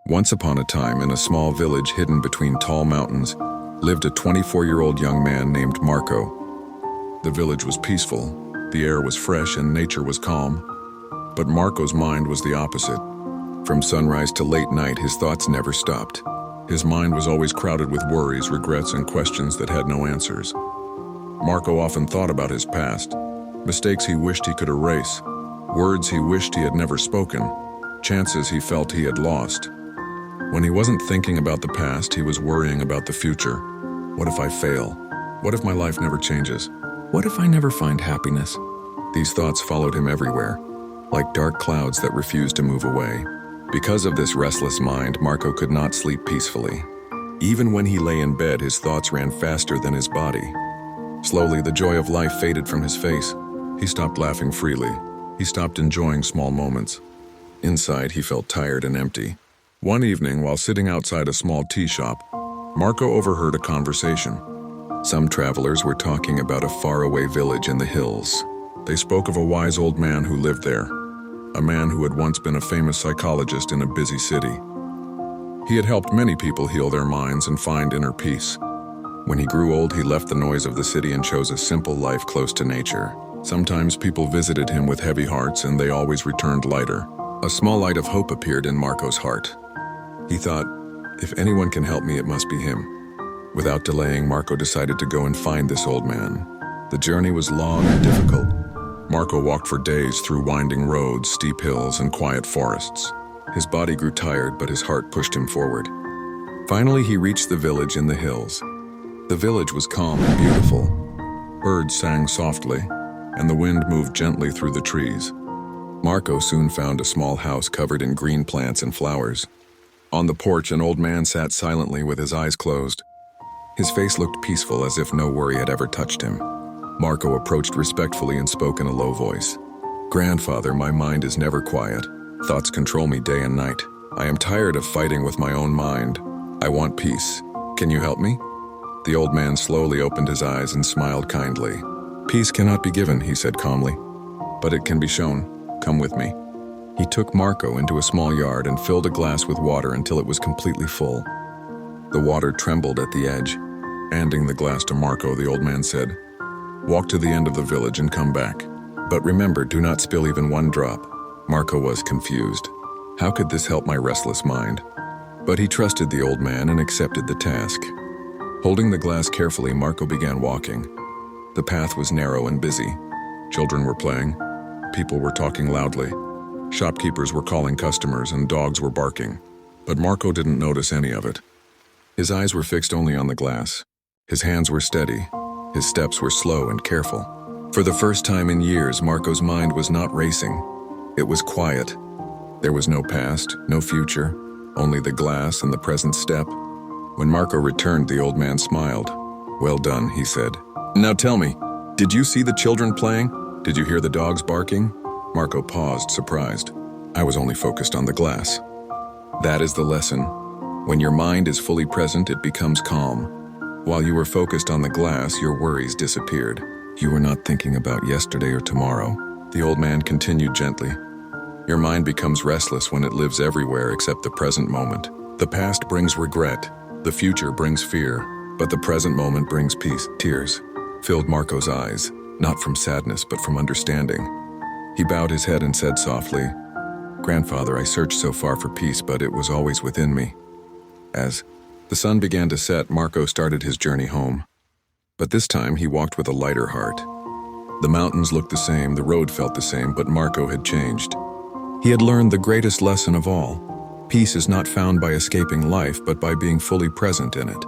Once upon a time, in a small village hidden between tall mountains, lived a 24-year-old young man named Marco. The village was peaceful, the air was fresh, and nature was calm. But Marco's mind was the opposite. From sunrise to late night, his thoughts never stopped. His mind was always crowded with worries, regrets, and questions that had no answers. Marco often thought about his past, mistakes he wished he could erase, words he wished he had never spoken, chances he felt he had lost. When he wasn't thinking about the past, he was worrying about the future. What if I fail? What if my life never changes? What if I never find happiness? These thoughts followed him everywhere, like dark clouds that refused to move away. Because of this restless mind, Marco could not sleep peacefully. Even when he lay in bed, his thoughts ran faster than his body. Slowly, the joy of life faded from his face. He stopped laughing freely. He stopped enjoying small moments. Inside, he felt tired and empty. One evening, while sitting outside a small tea shop, Marco overheard a conversation. Some travelers were talking about a faraway village in the hills. They spoke of a wise old man who lived there, a man who had once been a famous psychologist in a busy city. He had helped many people heal their minds and find inner peace. When he grew old, he left the noise of the city and chose a simple life close to nature. Sometimes people visited him with heavy hearts, and they always returned lighter. A small light of hope appeared in Marco's heart. He thought, if anyone can help me, it must be him. Without delaying, Marco decided to go and find this old man. The journey was long and difficult. Marco walked for days through winding roads, steep hills, and quiet forests. His body grew tired, but his heart pushed him forward. Finally, he reached the village in the hills. The village was calm and beautiful. Birds sang softly, and the wind moved gently through the trees. Marco soon found a small house covered in green plants and flowers. On the porch, an old man sat silently with his eyes closed. His face looked peaceful, as if no worry had ever touched him. Marco approached respectfully and spoke in a low voice. "Grandfather, my mind is never quiet. Thoughts control me day and night. I am tired of fighting with my own mind. I want peace. Can you help me?" The old man slowly opened his eyes and smiled kindly. "Peace cannot be given," he said calmly, "but it can be shown. Come with me." He took Marco into a small yard and filled a glass with water until it was completely full. The water trembled at the edge. Handing the glass to Marco, the old man said, "Walk to the end of the village and come back. But remember, do not spill even one drop." Marco was confused. How could this help my restless mind? But he trusted the old man and accepted the task. Holding the glass carefully, Marco began walking. The path was narrow and busy. Children were playing. People were talking loudly. Shopkeepers were calling customers, and dogs were barking. But Marco didn't notice any of it. His eyes were fixed only on the glass. His hands were steady. His steps were slow and careful. For the first time in years, Marco's mind was not racing. It was quiet. There was no past, no future, only the glass and the present step. When Marco returned, the old man smiled. "Well done," he said. "Now tell me, did you see the children playing? Did you hear the dogs barking?" Marco paused, surprised. "I was only focused on the glass." That is the lesson. When your mind is fully present, it becomes calm. While you were focused on the glass, your worries disappeared. You were not thinking about yesterday or tomorrow. The old man continued gently. Your mind becomes restless when it lives everywhere except the present moment. The past brings regret. The future brings fear. But the present moment brings peace. Tears filled Marco's eyes, not from sadness, but from understanding. He bowed his head and said softly, "Grandfather, I searched so far for peace, but it was always within me." As the sun began to set, Marco started his journey home. But this time he walked with a lighter heart. The mountains looked the same, the road felt the same, but Marco had changed. He had learned the greatest lesson of all. Peace is not found by escaping life, but by being fully present in it.